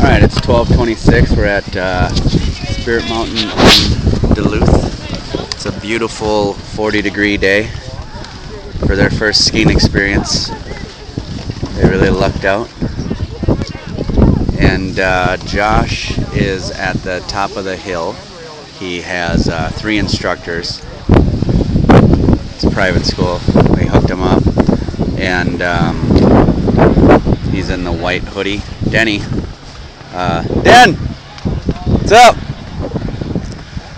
Alright, it's 12:26. We're at Spirit Mountain in Duluth. It's a beautiful 40-degree day for their first skiing experience. They really lucked out. And Josh is at the top of the hill. He has 3 instructors. It's a private school. We hooked him up. And he's in the white hoodie. Denny. Den! What's up?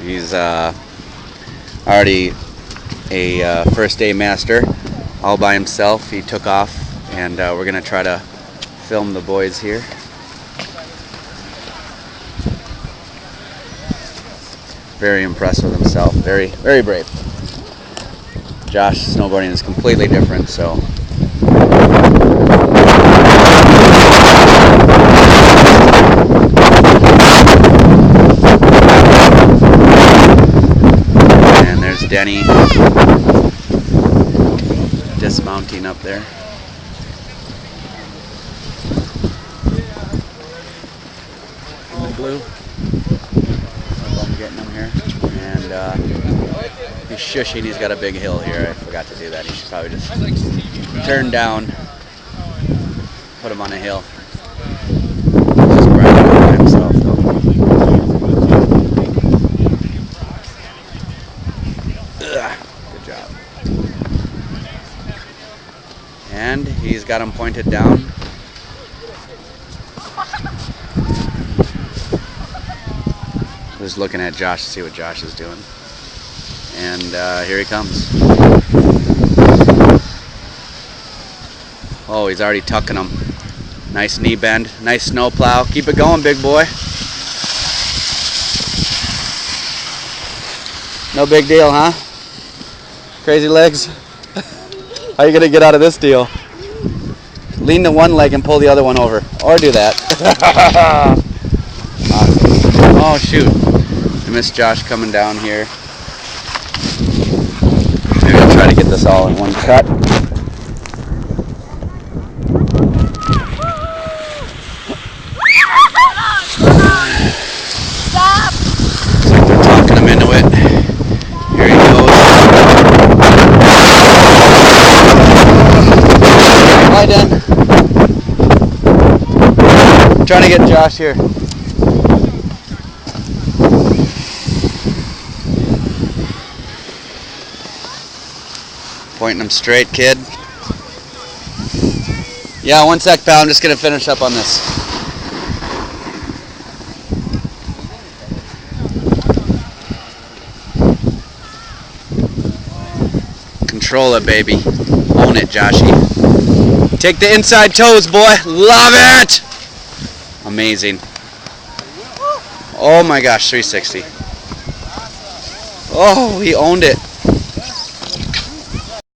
He's already a first day master all by himself. He took off, and we're going to try to film the boys here. Very impressed with himself. Very, very brave. Josh snowboarding is completely different, so. And there's Denny dismounting up there. In the blue. I'm getting him here. And he's shushing. He's got a big hill here. I forgot to do that. He should probably just turn down, put him on a hill. Just grind it by himself, though. Good job. And he's got him pointed down. Just looking at Josh to see what Josh is doing. And here he comes. Oh, he's already tucking him. Nice knee bend, nice snow plow. Keep it going, big boy. No big deal, huh? Crazy legs. How are you gonna get out of this deal? Lean to one leg and pull the other one over. Or do that. Awesome. Oh shoot. I missed Josh coming down here. Maybe I'll try to get this all in one cut. Stop! Looks like they're talking him into it. Here he goes. Hi, Dan. I'm trying to get Josh here. Pointing him straight, kid. Yeah, one sec, pal. I'm just going to finish up on this. Control it, baby. Own it, Joshy. Take the inside toes, boy. Love it! Amazing. Oh my gosh, 360. Oh, he owned it.